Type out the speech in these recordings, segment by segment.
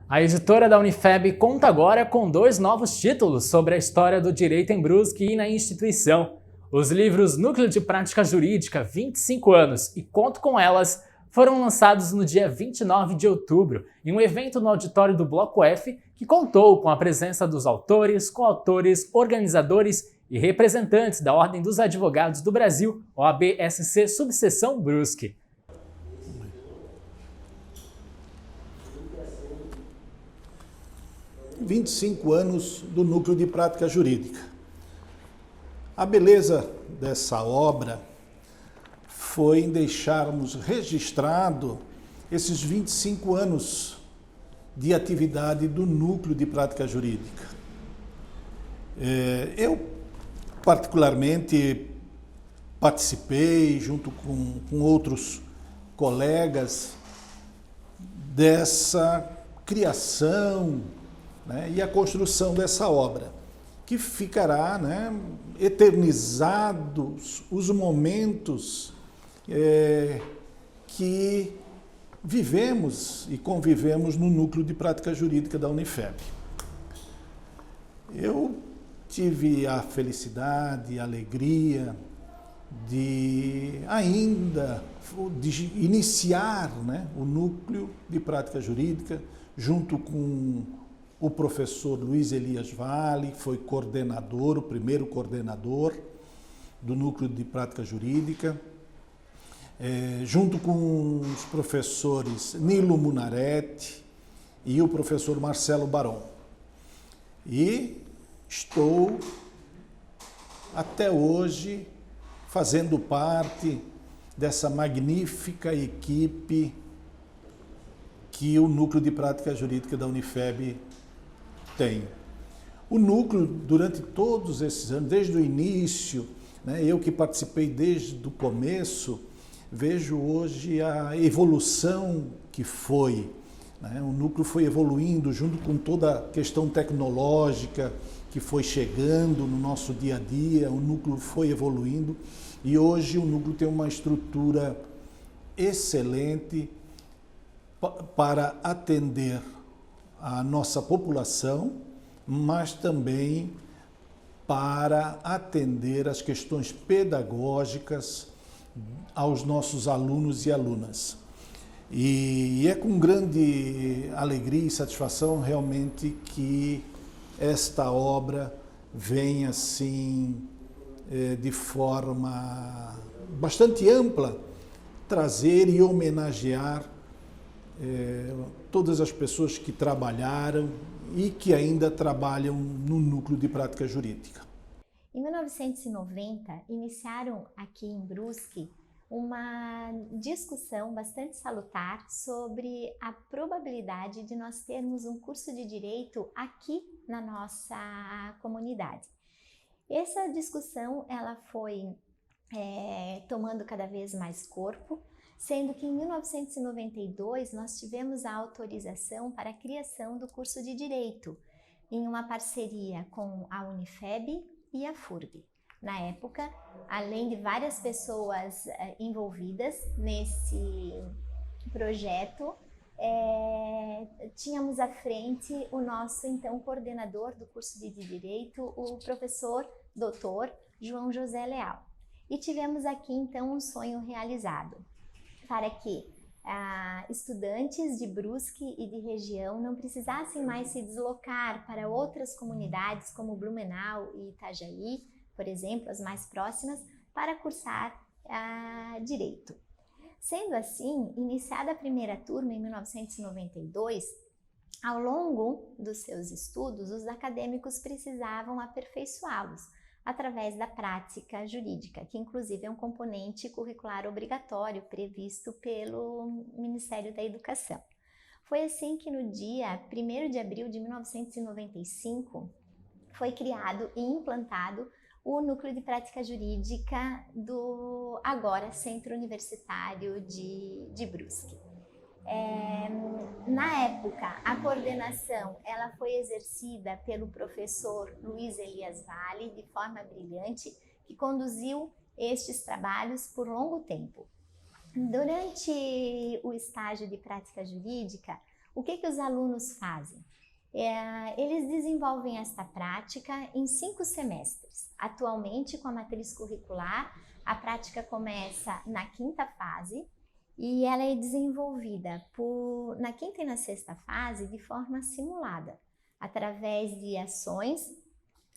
A editora da Unifeb conta agora com 2 novos títulos sobre a história do direito em Brusque e na instituição. Os livros Núcleo de Prática Jurídica, 25 anos e Conto com Elas foram lançados no dia 29 de outubro, em um evento no auditório do Bloco F, que contou com a presença dos autores, coautores, organizadores e representantes da Ordem dos Advogados do Brasil, OAB-SC Subseção Brusque. 25 anos do Núcleo de Prática Jurídica. A beleza dessa obra foi em deixarmos registrado esses 25 anos de atividade do Núcleo de Prática Jurídica. Eu, particularmente, participei, junto com outros colegas, dessa criação, né, e a construção dessa obra, que ficará, né, eternizados os momentos que vivemos e convivemos no Núcleo de Prática Jurídica da Unifeb. Eu tive a felicidade e a alegria de iniciar, né, o Núcleo de Prática Jurídica junto com o professor Luiz Elias Vale, que foi coordenador, o primeiro coordenador do Núcleo de Prática Jurídica, junto com os professores Nilo Munaretti e o professor Marcelo Baron. E estou, até hoje, fazendo parte dessa magnífica equipe que o Núcleo de Prática Jurídica da Unifeb tem. O núcleo, durante todos esses anos, desde o início, né, eu que participei desde o começo, vejo hoje a evolução que foi. Né? O núcleo foi evoluindo junto com toda a questão tecnológica que foi chegando no nosso dia a dia, o núcleo foi evoluindo e hoje o núcleo tem uma estrutura excelente para atender a nossa população, mas também para atender as questões pedagógicas aos nossos alunos e alunas. E é com grande alegria e satisfação realmente que esta obra vem assim, de forma bastante ampla, trazer e homenagear todas as pessoas que trabalharam e que ainda trabalham no Núcleo de Prática Jurídica. Em 1990, iniciaram aqui em Brusque uma discussão bastante salutar sobre a probabilidade de nós termos um curso de Direito aqui na nossa comunidade. Essa discussão ela foi tomando cada vez mais corpo, sendo que em 1992 nós tivemos a autorização para a criação do curso de Direito, em uma parceria com a Unifeb e a FURB. Na época, além de várias pessoas envolvidas nesse projeto, tínhamos à frente o nosso então coordenador do curso de Direito, o professor Dr. João José Leal. E tivemos aqui então um sonho realizado, para que estudantes de Brusque e de região não precisassem mais se deslocar para outras comunidades como Blumenau e Itajaí, por exemplo, as mais próximas, para cursar Direito. Sendo assim, iniciada a primeira turma em 1992, ao longo dos seus estudos, os acadêmicos precisavam aperfeiçoá-los através da prática jurídica, que inclusive é um componente curricular obrigatório previsto pelo Ministério da Educação. Foi assim que no dia 1º de abril de 1995 foi criado e implantado o Núcleo de Prática Jurídica do agora Centro Universitário de Brusque. Na época, a coordenação ela foi exercida pelo professor Luiz Elias Vale, de forma brilhante, que conduziu estes trabalhos por longo tempo. Durante o estágio de prática jurídica, O que os alunos fazem? Eles desenvolvem esta prática em 5 semestres. Atualmente, com a matriz curricular, a prática começa na 5ª fase e ela é desenvolvida na 5ª e na 6ª fase de forma simulada, através de ações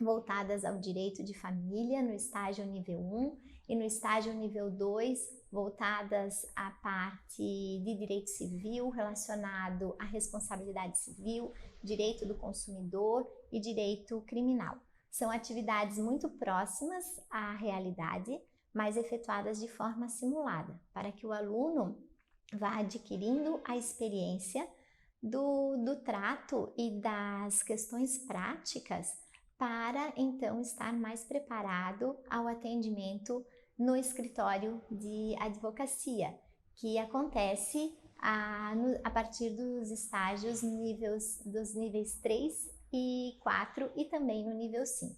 voltadas ao direito de família no estágio nível 1 e no estágio nível 2 voltadas à parte de direito civil relacionado à responsabilidade civil, direito do consumidor e direito criminal. São atividades muito próximas à realidade, mas efetuadas de forma simulada, para que o aluno vá adquirindo a experiência do trato e das questões práticas para então estar mais preparado ao atendimento no escritório de advocacia, que acontece a partir dos estágios dos níveis 3 e 4 e também no nível 5.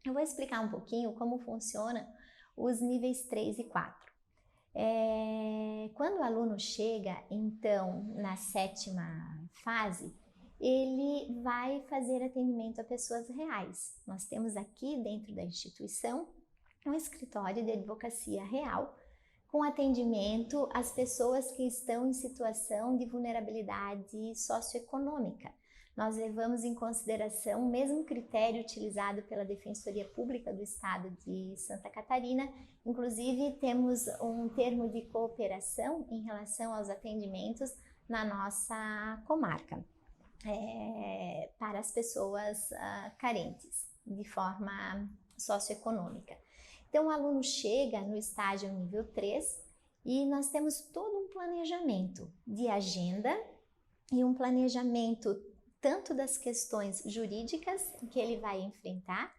Eu vou explicar um pouquinho como funciona os níveis 3 e 4. Quando o aluno chega, então, na 7ª fase, ele vai fazer atendimento a pessoas reais. Nós temos aqui dentro da instituição um escritório de advocacia real com atendimento às pessoas que estão em situação de vulnerabilidade socioeconômica. Nós levamos em consideração o mesmo critério utilizado pela Defensoria Pública do Estado de Santa Catarina. Inclusive, temos um termo de cooperação em relação aos atendimentos na nossa comarca, para as pessoas carentes, de forma socioeconômica. Então, o aluno chega no estágio nível 3 e nós temos todo um planejamento de agenda e um planejamento tanto das questões jurídicas que ele vai enfrentar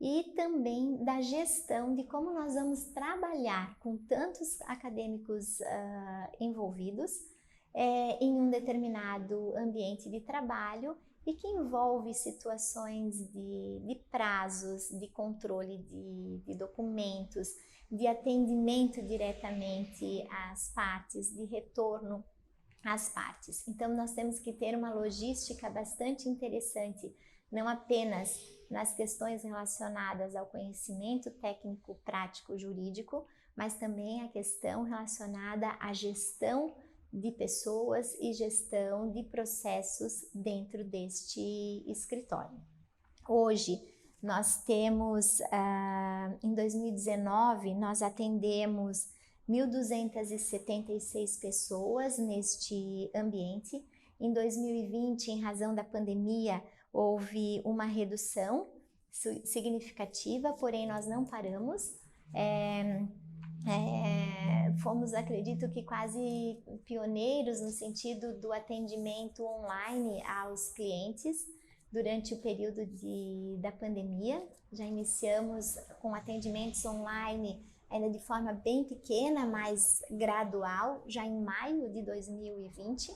e também da gestão de como nós vamos trabalhar com tantos acadêmicos envolvidos em um determinado ambiente de trabalho e que envolve situações de prazos, de controle de documentos, de atendimento diretamente às partes, de retorno às partes. Então, nós temos que ter uma logística bastante interessante, não apenas nas questões relacionadas ao conhecimento técnico, prático, jurídico, mas também a questão relacionada à gestão de pessoas e gestão de processos dentro deste escritório. Hoje, nós temos, em 2019, nós atendemos 1.276 pessoas neste ambiente. Em 2020, em razão da pandemia, houve uma redução significativa, porém nós não paramos. Fomos, acredito que quase pioneiros no sentido do atendimento online aos clientes durante o período da pandemia. Já iniciamos com atendimentos online ainda de forma bem pequena, mas gradual, já em maio de 2020.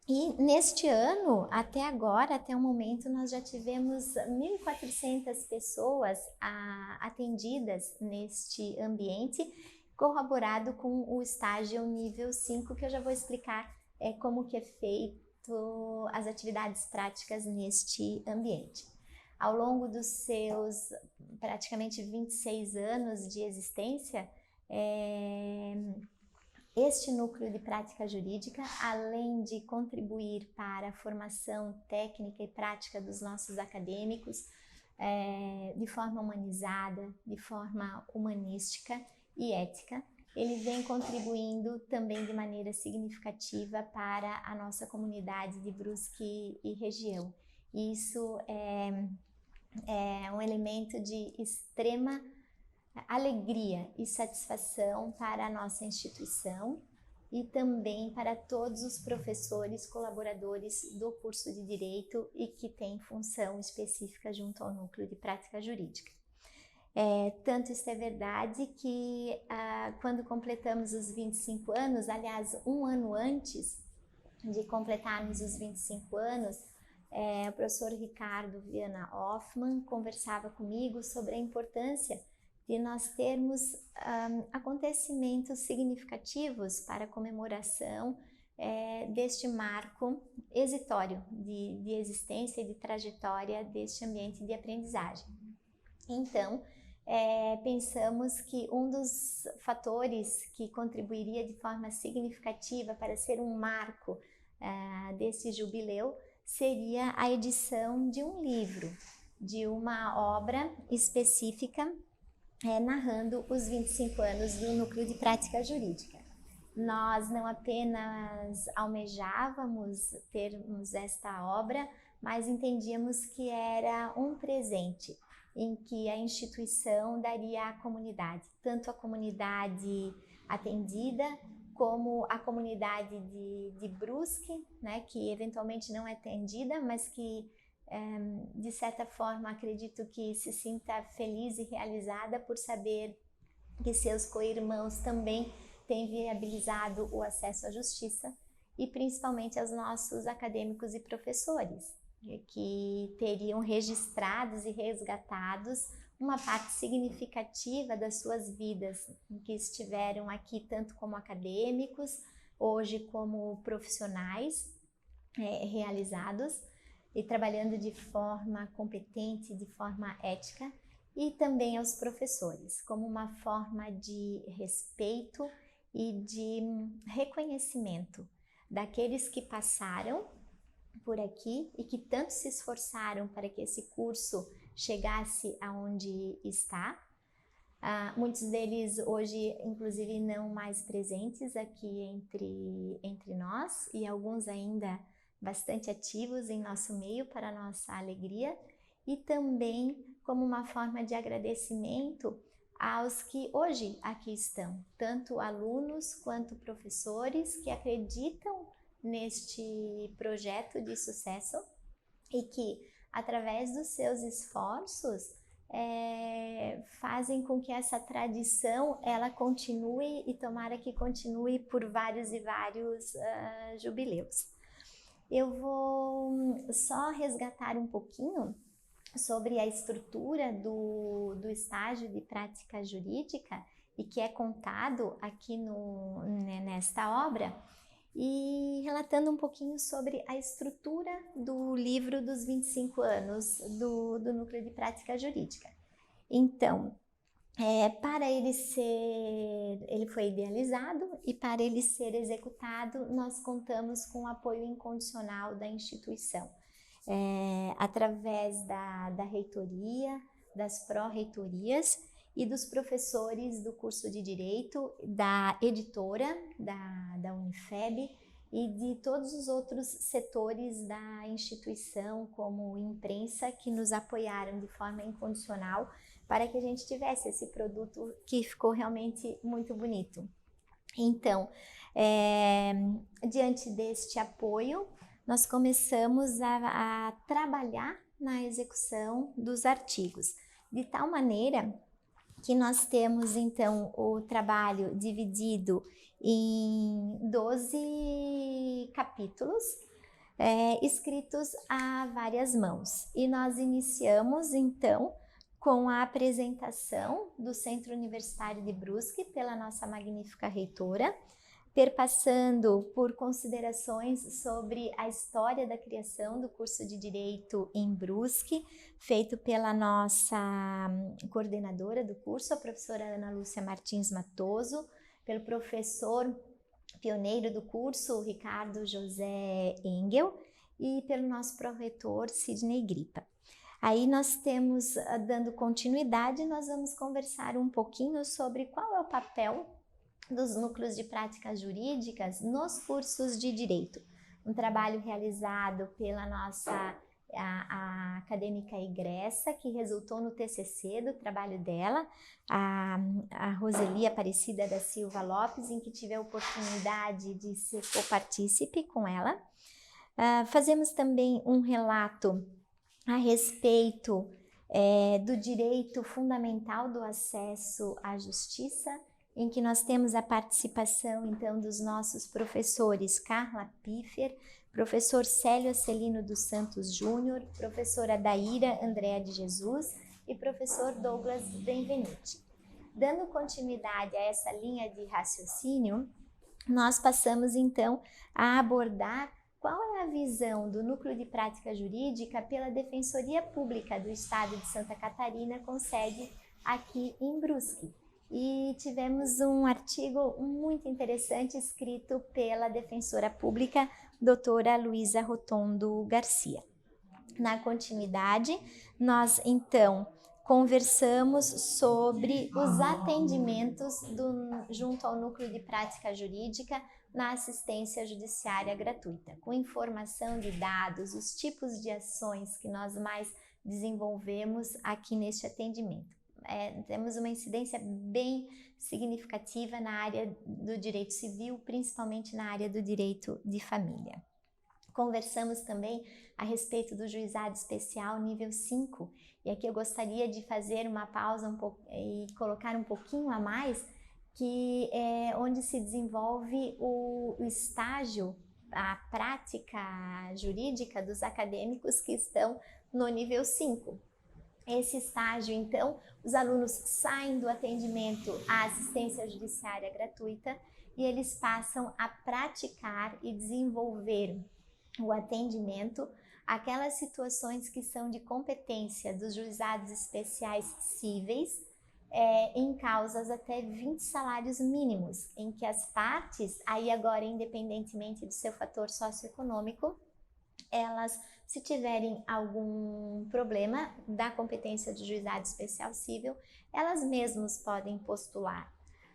E neste ano, até agora, até o momento, nós já tivemos 1.400 pessoas atendidas neste ambiente, corroborado com o estágio nível 5, que eu já vou explicar como que é feito as atividades práticas neste ambiente. Ao longo dos seus praticamente 26 anos de existência, este núcleo de prática jurídica, além de contribuir para a formação técnica e prática dos nossos acadêmicos, de forma humanizada, de forma humanística e ética, ele vem contribuindo também de maneira significativa para a nossa comunidade de Brusque e região. Isso é um elemento de extrema alegria e satisfação para a nossa instituição e também para todos os professores colaboradores do curso de Direito e que têm função específica junto ao núcleo de prática jurídica. Tanto isso é verdade que quando completamos os 25 anos, aliás, um ano antes de completarmos os 25 anos, o professor Ricardo Viana Hoffmann conversava comigo sobre a importância de nós termos acontecimentos significativos para a comemoração deste marco exitório de existência e de trajetória deste ambiente de aprendizagem. Então, pensamos que um dos fatores que contribuiria de forma significativa para ser um marco desse jubileu seria a edição de um livro, de uma obra específica narrando os 25 anos do Núcleo de Prática Jurídica. Nós não apenas almejávamos termos esta obra, mas entendíamos que era um presente em que a instituição daria à comunidade, tanto a comunidade atendida, como a comunidade de Brusque, né, que eventualmente não é atendida, mas que, de certa forma, acredito que se sinta feliz e realizada por saber que seus co-irmãos também têm viabilizado o acesso à justiça, e principalmente aos nossos acadêmicos e professores, que teriam registrados e resgatados uma parte significativa das suas vidas, em que estiveram aqui tanto como acadêmicos, hoje como profissionais realizados e trabalhando de forma competente, de forma ética, e também aos professores, como uma forma de respeito e de reconhecimento daqueles que passaram por aqui e que tanto se esforçaram para que esse curso chegasse aonde está. Muitos deles hoje, inclusive, não mais presentes aqui entre nós, e alguns ainda bastante ativos em nosso meio, para nossa alegria, e também como uma forma de agradecimento aos que hoje aqui estão, tanto alunos quanto professores que acreditam neste projeto de sucesso e que, através dos seus esforços, fazem com que essa tradição ela continue, e tomara que continue por vários e vários jubileus. Eu vou só resgatar um pouquinho sobre a estrutura do estágio de prática jurídica, e que é contado aqui nesta obra, e relatando um pouquinho sobre a estrutura do livro dos 25 anos do Núcleo de Prática Jurídica. Então, para ele foi idealizado, e para ele ser executado, nós contamos com o apoio incondicional da instituição, através da reitoria, das pró-reitorias e dos professores do curso de Direito, da editora da Unifeb e de todos os outros setores da instituição, como imprensa, que nos apoiaram de forma incondicional para que a gente tivesse esse produto que ficou realmente muito bonito. Então, diante deste apoio, nós começamos a trabalhar na execução dos artigos, de tal maneira que nós temos, então, o trabalho dividido em 12 capítulos, escritos a várias mãos. E nós iniciamos, então, com a apresentação do Centro Universitário de Brusque pela nossa magnífica reitora, perpassando por considerações sobre a história da criação do curso de Direito em Brusque, feito pela nossa coordenadora do curso, a professora Ana Lúcia Martins Matoso, pelo professor pioneiro do curso, Ricardo José Engel, e pelo nosso pró-reitor, Sidney Gripa. Aí nós temos, dando continuidade, nós vamos conversar um pouquinho sobre qual é o papel dos núcleos de práticas jurídicas nos cursos de Direito. Um trabalho realizado pela nossa a acadêmica egressa, que resultou no TCC do trabalho dela, a Roseli Aparecida da Silva Lopes, em que tive a oportunidade de ser co-partícipe com ela. Fazemos também um relato a respeito do direito fundamental do acesso à justiça, em que nós temos a participação, então, dos nossos professores Carla Piffer, professor Célio Celino dos Santos Júnior, professora Daíra Andréa de Jesus e professor Douglas Benvenuti. Dando continuidade a essa linha de raciocínio, nós passamos então a abordar qual é a visão do Núcleo de Prática Jurídica pela Defensoria Pública do Estado de Santa Catarina, com sede aqui em Brusque. E tivemos um artigo muito interessante escrito pela defensora pública, doutora Luísa Rotondo Garcia. Na continuidade, nós então conversamos sobre os atendimentos junto ao Núcleo de Prática Jurídica na assistência judiciária gratuita, com informação de dados, os tipos de ações que nós mais desenvolvemos aqui neste atendimento. Temos uma incidência bem significativa na área do direito civil, principalmente na área do direito de família. Conversamos também a respeito do juizado especial nível 5, e aqui eu gostaria de fazer uma pausa e colocar um pouquinho a mais, que é onde se desenvolve o estágio, a prática jurídica dos acadêmicos que estão no nível 5. Esse estágio, então, os alunos saem do atendimento à assistência judiciária gratuita e eles passam a praticar e desenvolver o atendimento àquelas situações que são de competência dos juizados especiais cíveis, em causas até 20 salários mínimos, em que as partes, aí agora independentemente do seu fator socioeconômico, elas, se tiverem algum problema da competência do juizado especial cível, elas mesmas podem postular.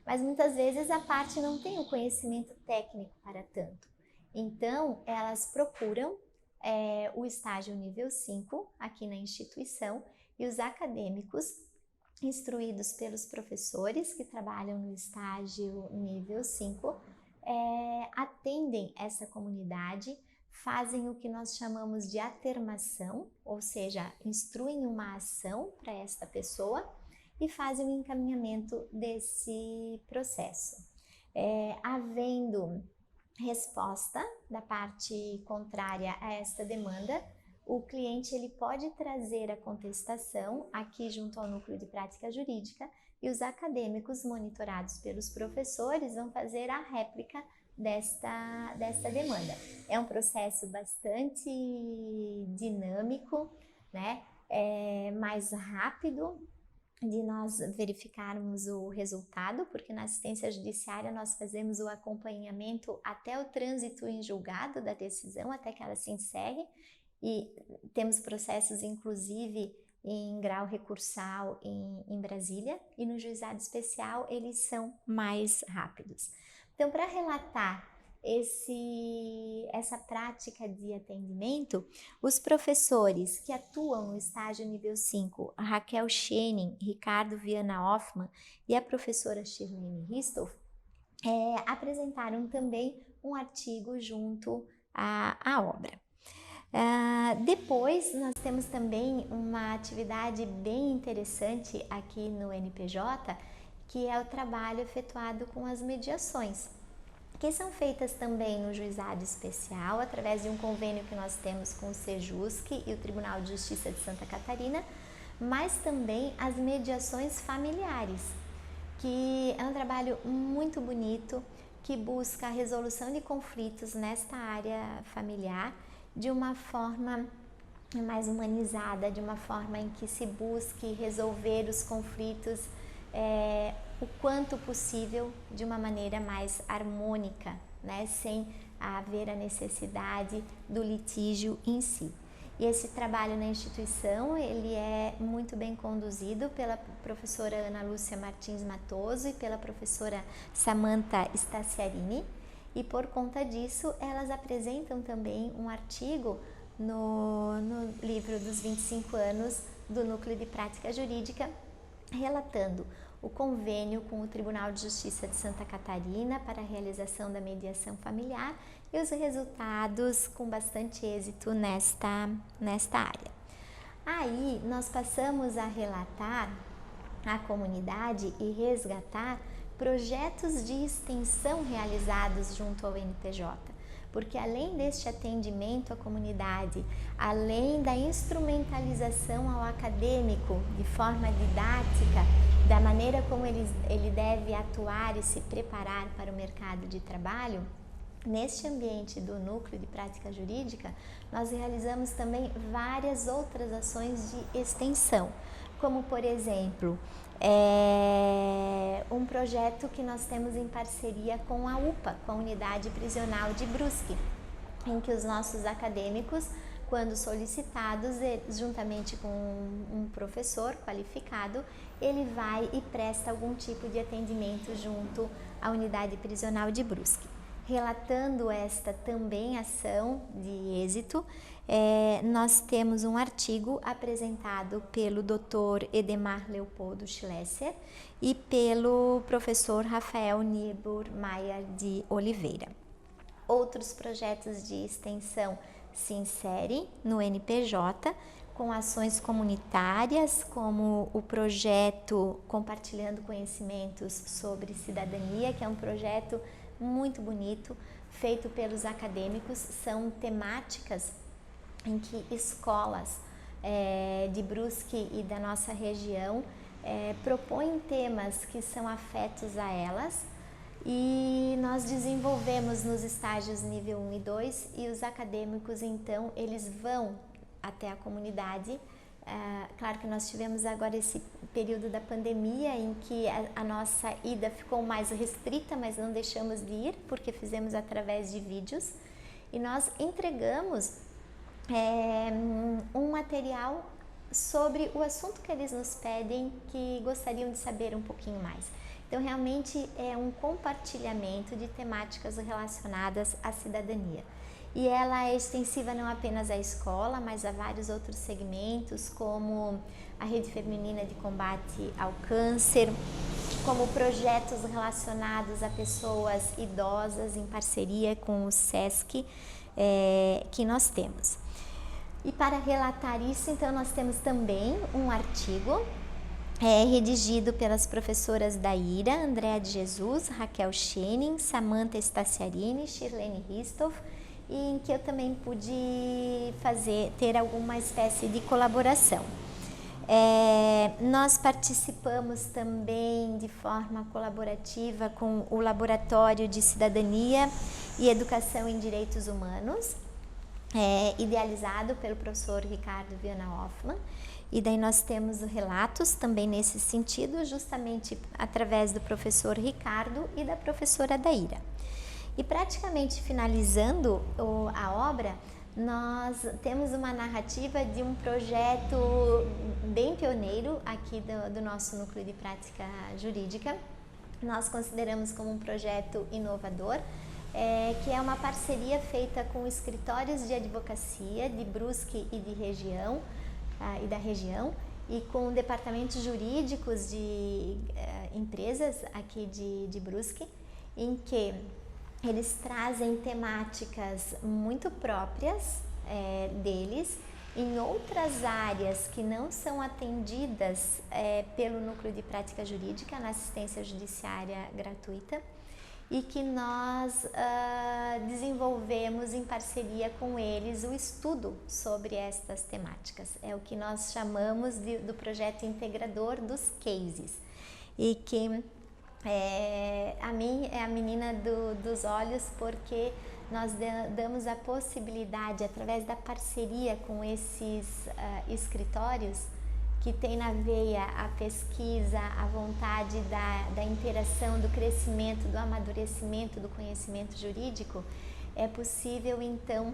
Mas muitas vezes a parte não tem o conhecimento técnico para tanto. Então, elas procuram o estágio nível 5 aqui na instituição, e os acadêmicos instruídos pelos professores que trabalham no estágio nível 5, atendem essa comunidade, fazem o que nós chamamos de atermação, ou seja, instruem uma ação para esta pessoa e fazem o encaminhamento desse processo. Havendo resposta da parte contrária a esta demanda, o cliente ele pode trazer a contestação aqui junto ao Núcleo de Prática Jurídica, e os acadêmicos monitorados pelos professores vão fazer a réplica desta demanda. É um processo bastante dinâmico, né? Mais rápido de nós verificarmos o resultado, porque na assistência judiciária nós fazemos o acompanhamento até o trânsito em julgado da decisão, até que ela se encerre, e temos processos inclusive em grau recursal em Brasília, e no juizado especial eles são mais rápidos. Então, para relatar essa prática de atendimento, os professores que atuam no estágio nível 5, a Raquel Schenin, Ricardo Viana Hoffmann e a professora Shirlene Ristoff, apresentaram também um artigo junto à obra. Depois, nós temos também uma atividade bem interessante aqui no NPJ, que é o trabalho efetuado com as mediações, que são feitas também no juizado especial, através de um convênio que nós temos com o Sejusc e o Tribunal de Justiça de Santa Catarina, mas também as mediações familiares, que é um trabalho muito bonito, que busca a resolução de conflitos nesta área familiar de uma forma mais humanizada, de uma forma em que se busque resolver os conflitos o quanto possível de uma maneira mais harmônica, né? Sem haver a necessidade do litígio em si. E esse trabalho na instituição, ele é muito bem conduzido pela professora Ana Lúcia Martins Matoso e pela professora Samantha Staciarini, e por conta disso elas apresentam também um artigo no livro dos 25 anos do Núcleo de Prática Jurídica, relatando o convênio com o Tribunal de Justiça de Santa Catarina para a realização da mediação familiar e os resultados com bastante êxito nesta área. Aí nós passamos a relatar à comunidade e resgatar projetos de extensão realizados junto ao NPJ, porque além deste atendimento à comunidade, além da instrumentalização ao acadêmico de forma didática da maneira como ele deve atuar e se preparar para o mercado de trabalho, neste ambiente do Núcleo de Prática Jurídica, nós realizamos também várias outras ações de extensão, como, por exemplo, um projeto que nós temos em parceria com a UPA, com a Unidade Prisional de Brusque, em que os nossos acadêmicos, quando solicitados, juntamente com um professor qualificado, ele vai e presta algum tipo de atendimento junto à Unidade Prisional de Brusque. Relatando esta também ação de êxito, nós temos um artigo apresentado pelo Dr. Edemar Leopoldo Schlesser e pelo professor Rafael Niebuhr Maia de Oliveira. Outros projetos de extensão se inserem no NPJ com ações comunitárias, como o projeto Compartilhando Conhecimentos sobre Cidadania, que é um projeto muito bonito, feito pelos acadêmicos. São temáticas em que escolas de Brusque e da nossa região propõem temas que são afetos a elas, e nós desenvolvemos nos estágios nível 1 e 2, e os acadêmicos então eles vão até a comunidade. Claro que nós tivemos agora esse período da pandemia em que a nossa ida ficou mais restrita, mas não deixamos de ir porque fizemos através de vídeos, e nós entregamos um material sobre o assunto que eles nos pedem, que gostariam de saber um pouquinho mais. Então realmente é um compartilhamento de temáticas relacionadas à cidadania. E ela é extensiva não apenas à escola, mas a vários outros segmentos, como a Rede Feminina de Combate ao Câncer, como projetos relacionados a pessoas idosas em parceria com o SESC, que nós temos. E para relatar isso, então, nós temos também um artigo redigido pelas professoras Daíra, Andréa de Jesus, Raquel Schening, Samantha Staciarini, Shirlene Ristoff, e em que eu também pude ter alguma espécie de colaboração. Nós participamos também de forma colaborativa com o Laboratório de Cidadania e Educação em Direitos Humanos, idealizado pelo professor Ricardo Viana Hoffmann, e daí nós temos relatos também nesse sentido, justamente através do professor Ricardo e da professora Daíra. E praticamente finalizando a obra, nós temos uma narrativa de um projeto bem pioneiro aqui do nosso Núcleo de Prática Jurídica. Nós consideramos como um projeto inovador, que é uma parceria feita com escritórios de advocacia de Brusque e da região, e com departamentos jurídicos de empresas aqui de Brusque, em que eles trazem temáticas muito próprias deles em outras áreas que não são atendidas pelo Núcleo de Prática Jurídica na assistência judiciária gratuita, e que nós desenvolvemos em parceria com eles o estudo sobre estas temáticas. É o que nós chamamos do projeto integrador dos cases, e que a mim é a menina dos olhos, porque nós damos a possibilidade, através da parceria com esses escritórios, que tem na veia a pesquisa, a vontade da interação, do crescimento, do amadurecimento do conhecimento jurídico, é possível então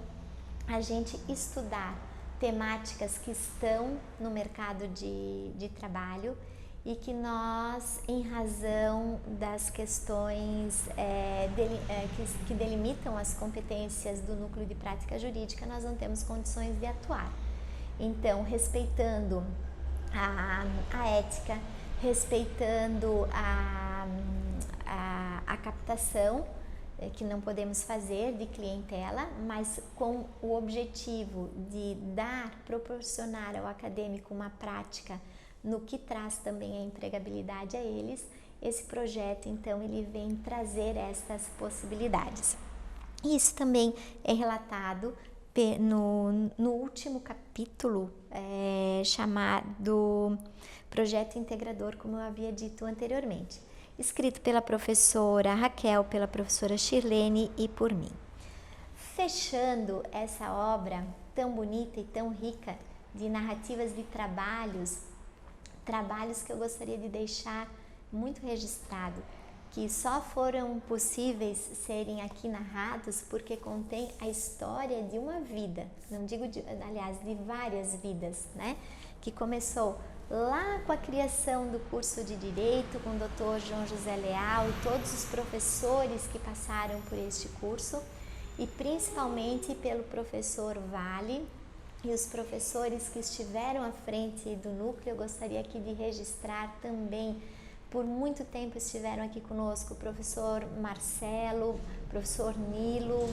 a gente estudar temáticas que estão no mercado de trabalho, e que nós, em razão das questões que delimitam as competências do Núcleo de Prática Jurídica, nós não temos condições de atuar. Então, respeitando a ética, respeitando a captação, que não podemos fazer de clientela, mas com o objetivo de proporcionar ao acadêmico uma prática no que traz também a empregabilidade a eles. Esse projeto, então, ele vem trazer essas possibilidades. Isso também é relatado no último capítulo, chamado projeto integrador, como eu havia dito anteriormente, escrito pela professora Raquel, pela professora Shirlene e por mim. Fechando essa obra tão bonita e tão rica de narrativas de trabalhos que eu gostaria de deixar muito registrado, que só foram possíveis serem aqui narrados porque contém a história de uma vida, não digo aliás, de várias vidas, né? Que começou lá com a criação do curso de Direito, com o Dr. João José Leal e todos os professores que passaram por este curso, e principalmente pelo professor Vale e os professores que estiveram à frente do núcleo. Eu gostaria aqui de registrar também, por muito tempo estiveram aqui conosco o professor Marcelo, professor Nilo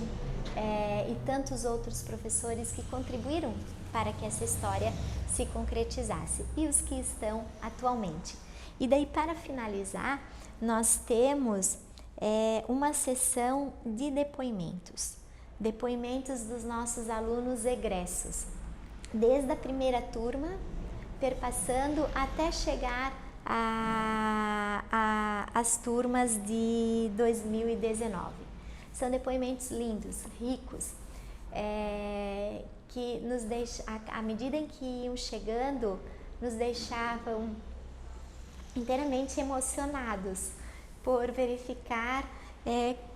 e tantos outros professores que contribuíram para que essa história se concretizasse, e os que estão atualmente. E daí, para finalizar, nós temos uma sessão de depoimentos dos nossos alunos egressos, desde a primeira turma, perpassando até chegar às turmas de 2019. São depoimentos lindos, ricos, que nos deixam, à medida em que iam chegando, nos deixavam inteiramente emocionados por verificar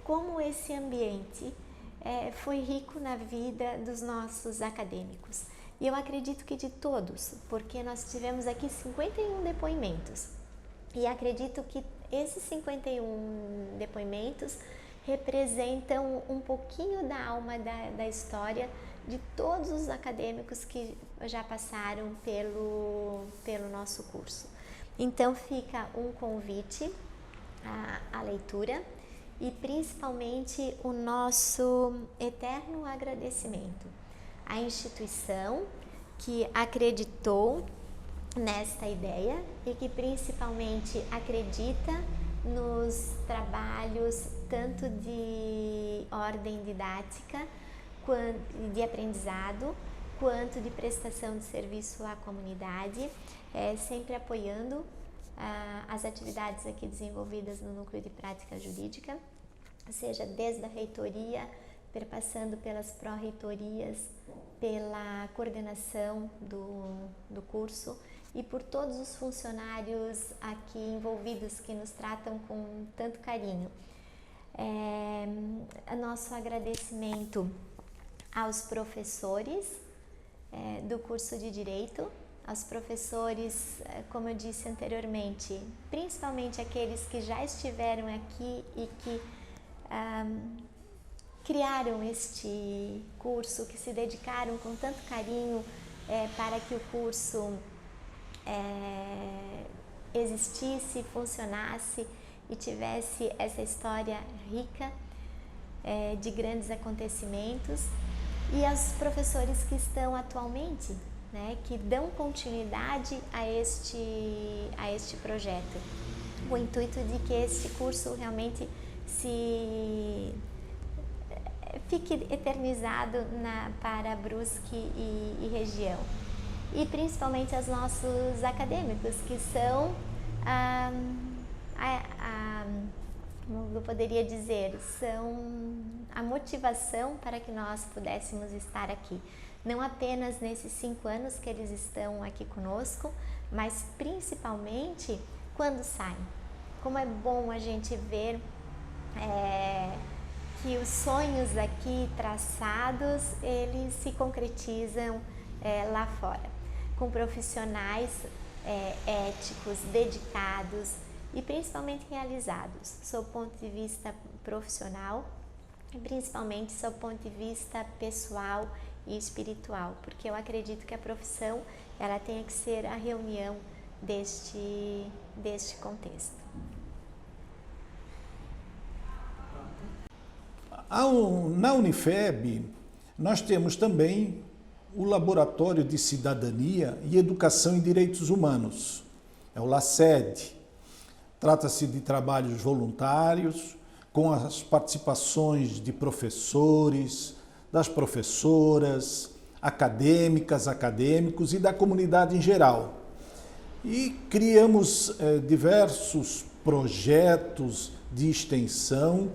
como esse ambiente foi rico na vida dos nossos acadêmicos. E eu acredito que de todos, porque nós tivemos aqui 51 depoimentos. E acredito que esses 51 depoimentos representam um pouquinho da alma da história de todos os acadêmicos que já passaram pelo nosso curso. Então fica um convite à leitura e principalmente o nosso eterno agradecimento à instituição que acreditou nesta ideia e que principalmente acredita nos trabalhos tanto de ordem didática, de aprendizado, quanto de prestação de serviço à comunidade, sempre apoiando as atividades aqui desenvolvidas no Núcleo de Prática Jurídica, seja desde a reitoria, perpassando pelas pró-reitorias, pela coordenação do curso e por todos os funcionários aqui envolvidos que nos tratam com tanto carinho. Nosso agradecimento aos professores do curso de Direito, aos professores, como eu disse anteriormente, principalmente aqueles que já estiveram aqui e que criaram este curso, que se dedicaram com tanto carinho para que o curso existisse, funcionasse e tivesse essa história rica de grandes acontecimentos, e aos professores que estão atualmente, né, que dão continuidade a este projeto. O intuito de que este curso realmente fique eternizado para Brusque e região. E principalmente aos nossos acadêmicos, que são, como eu poderia dizer, são a motivação para que nós pudéssemos estar aqui. Não apenas nesses 5 anos que eles estão aqui conosco, mas principalmente quando saem. Como é bom a gente ver que os sonhos aqui traçados, eles se concretizam lá fora, com profissionais éticos, dedicados e principalmente realizados, sob o ponto de vista profissional e principalmente sob o ponto de vista pessoal e espiritual, porque eu acredito que a profissão ela tem que ser a reunião deste contexto. Na Unifeb, nós temos também o Laboratório de Cidadania e Educação em Direitos Humanos, é o LACED. Trata-se de trabalhos voluntários, com as participações de professores, das professoras, acadêmicas, acadêmicos e da comunidade em geral. E criamos diversos projetos de extensão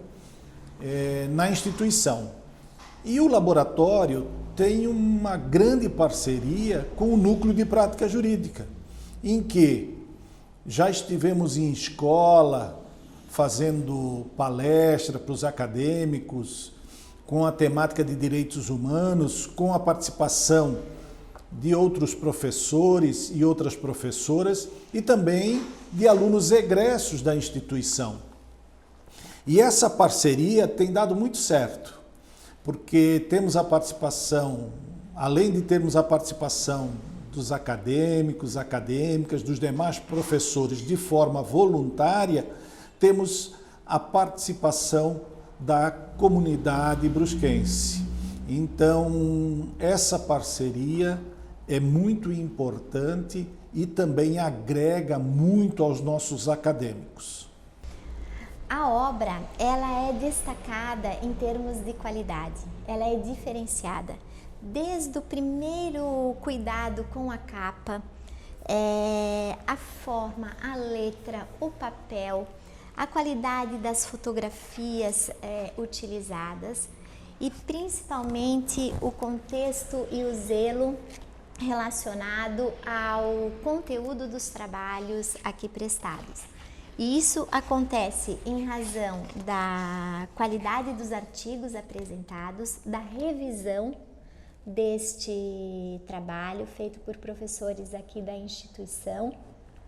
na instituição. E o laboratório tem uma grande parceria com o Núcleo de Prática Jurídica, em que já estivemos em escola fazendo palestra para os acadêmicos com a temática de direitos humanos, com a participação de outros professores e outras professoras e também de alunos egressos da instituição. E essa parceria tem dado muito certo, porque temos a participação, além de termos a participação dos acadêmicos, acadêmicas, dos demais professores de forma voluntária, temos a participação da comunidade brusquense. Então, essa parceria é muito importante e também agrega muito aos nossos acadêmicos. A obra, ela é destacada em termos de qualidade, ela é diferenciada. Desde o primeiro cuidado com a capa, a forma, a letra, o papel, a qualidade das fotografias utilizadas e principalmente o contexto e o zelo relacionado ao conteúdo dos trabalhos aqui prestados. E isso acontece em razão da qualidade dos artigos apresentados, da revisão deste trabalho feito por professores aqui da instituição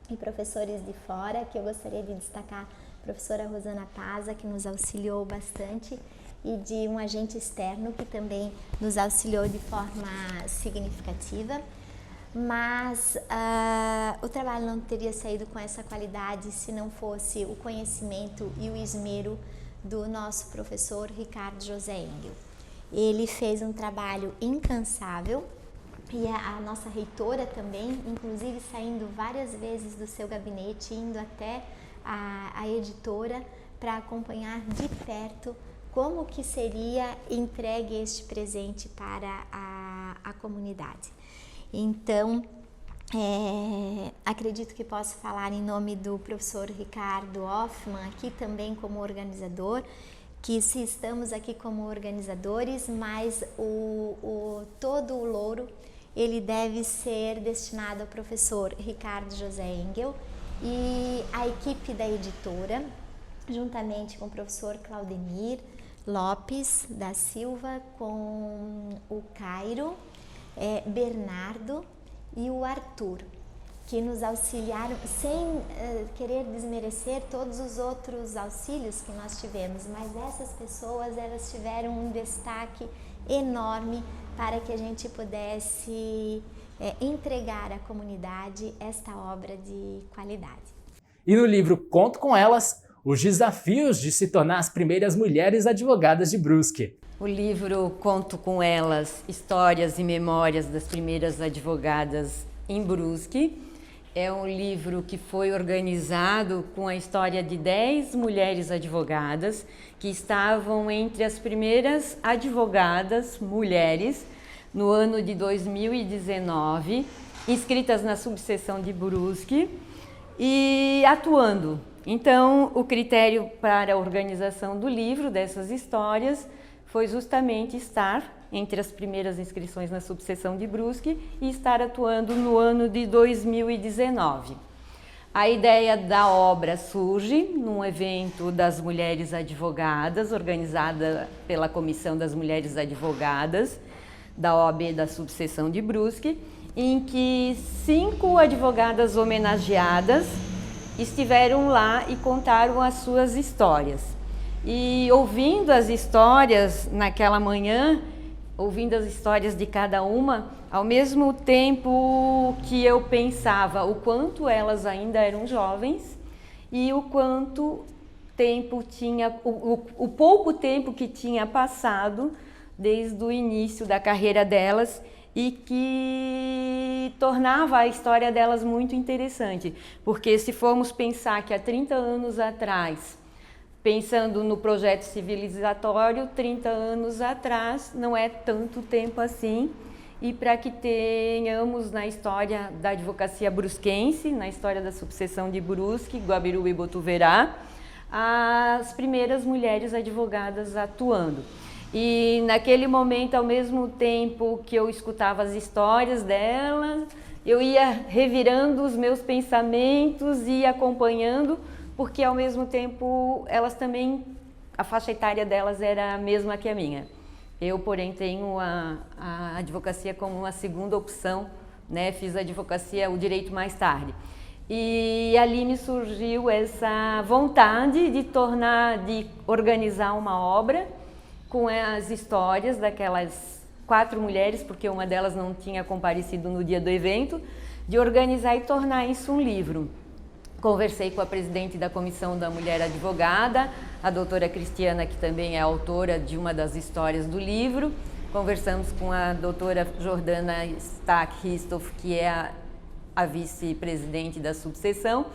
e professores de fora, que eu gostaria de destacar a professora Rosana Paza, que nos auxiliou bastante, e de um agente externo que também nos auxiliou de forma significativa. Mas o trabalho não teria saído com essa qualidade se não fosse o conhecimento e o esmero do nosso professor Ricardo José Engel. Ele fez um trabalho incansável e a nossa reitora também, inclusive saindo várias vezes do seu gabinete, indo até a editora para acompanhar de perto como que seria entregue este presente para a comunidade. Então, acredito que posso falar em nome do professor Ricardo Hoffmann, aqui também como organizador, que se estamos aqui como organizadores, mas todo o louro ele deve ser destinado ao professor Ricardo José Engel e a equipe da editora, juntamente com o professor Claudemir Lopes da Silva, com o Cairo, Bernardo e o Arthur, que nos auxiliaram, sem querer desmerecer todos os outros auxílios que nós tivemos, mas essas pessoas, elas tiveram um destaque enorme para que a gente pudesse entregar à comunidade esta obra de qualidade. E no livro Conto com Elas, os desafios de se tornar as primeiras mulheres advogadas de Brusque. O livro Conto com Elas, Histórias e Memórias das Primeiras Advogadas em Brusque, é um livro que foi organizado com a história de 10 mulheres advogadas que estavam entre as primeiras advogadas mulheres no ano de 2019, inscritas na subseção de Brusque e atuando. Então, o critério para a organização do livro, dessas histórias, foi justamente estar entre as primeiras inscrições na subseção de Brusque e estar atuando no ano de 2019. A ideia da obra surge num evento das mulheres advogadas, organizada pela Comissão das Mulheres Advogadas da OAB da subseção de Brusque, em que 5 advogadas homenageadas estiveram lá e contaram as suas histórias. E ouvindo as histórias naquela manhã, ouvindo as histórias de cada uma, ao mesmo tempo que eu pensava o quanto elas ainda eram jovens e o quanto tempo tinha, o pouco tempo que tinha passado desde o início da carreira delas e que tornava a história delas muito interessante, porque se formos pensar que há 30 anos atrás, pensando no projeto civilizatório, 30 anos atrás não é tanto tempo assim, e para que tenhamos na história da advocacia brusquense, na história da subseção de Brusque, Guabiruba e Botuverá, as primeiras mulheres advogadas atuando. E naquele momento, ao mesmo tempo que eu escutava as histórias delas, eu ia revirando os meus pensamentos e acompanhando, porque ao mesmo tempo elas também, a faixa etária delas era a mesma que a minha. Eu, porém, tenho a advocacia como uma segunda opção, né? Fiz a advocacia, o direito mais tarde. E ali me surgiu essa vontade de organizar uma obra com as histórias daquelas 4 mulheres, porque uma delas não tinha comparecido no dia do evento, de organizar e tornar isso um livro. Conversei com a presidente da Comissão da Mulher Advogada, a doutora Cristiana, que também é autora de uma das histórias do livro. Conversamos com a doutora Jordana Stack-Ristoff, que é a vice-presidente da subseção.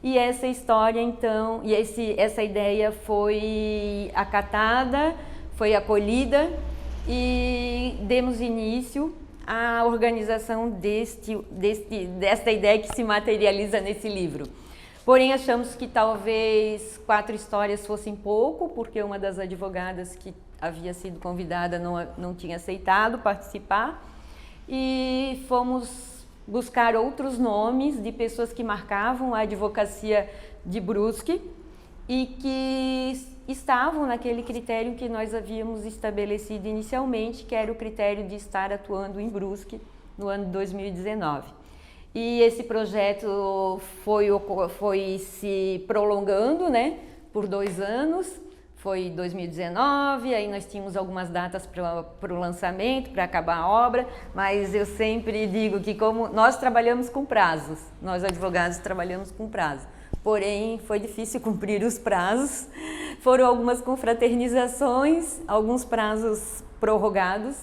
E essa história, então, essa ideia foi acatada, foi acolhida e demos início à organização desta ideia que se materializa nesse livro. Porém, achamos que talvez 4 histórias fossem pouco, porque uma das advogadas que havia sido convidada não tinha aceitado participar, e fomos buscar outros nomes de pessoas que marcavam a advocacia de Brusque e que estavam naquele critério que nós havíamos estabelecido inicialmente, que era o critério de estar atuando em Brusque no ano de 2019. E esse projeto foi se prolongando, né, por 2 anos, foi 2019, aí nós tínhamos algumas datas para o lançamento, para acabar a obra, mas eu sempre digo que como nós trabalhamos com prazos, nós advogados trabalhamos com prazo. Porém, foi difícil cumprir os prazos, foram algumas confraternizações, alguns prazos prorrogados,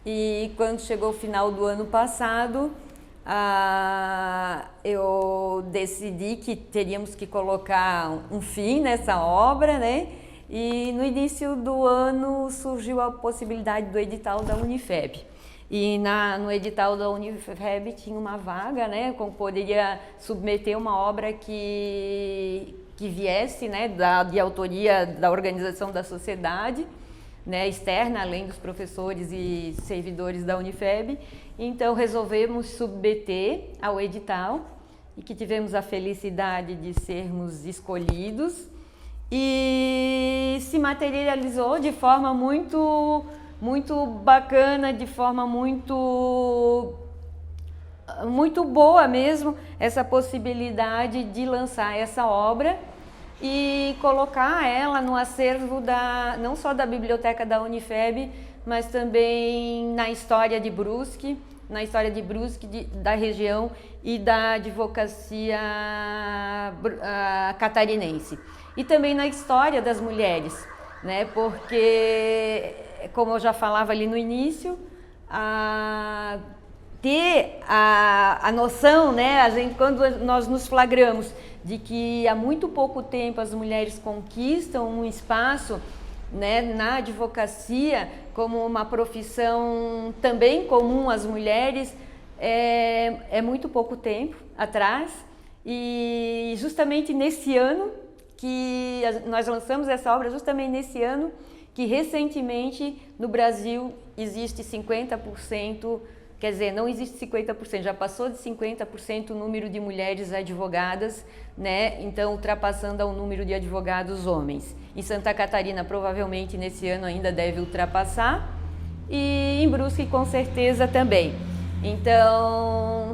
e quando chegou o final do ano passado, eu decidi que teríamos que colocar um fim nessa obra, né? E no início do ano surgiu a possibilidade do edital da Unifeb. E no edital da Unifeb tinha uma vaga, né, como poderia submeter uma obra que viesse, né, de autoria da organização da sociedade, né, externa, além dos professores e servidores da Unifeb. Então resolvemos submeter ao edital e que tivemos a felicidade de sermos escolhidos e se materializou de forma muito bacana, de forma muito boa mesmo, essa possibilidade de lançar essa obra e colocar ela no acervo não só da biblioteca da Unifeb, mas também na história de Brusque, da região e da advocacia catarinense. E também na história das mulheres, né? Porque, como eu já falava ali no início, ter a noção, né, quando nós nos flagramos de que há muito pouco tempo as mulheres conquistam um espaço, né, na advocacia como uma profissão também comum às mulheres, é muito pouco tempo atrás, e justamente nesse ano que nós lançamos essa obra, justamente nesse ano que recentemente no Brasil existe 50%, quer dizer, não existe 50%, já passou de 50% o número de mulheres advogadas, né? Então ultrapassando ao número de advogados homens. Em Santa Catarina provavelmente nesse ano ainda deve ultrapassar e em Brusque com certeza também. Então,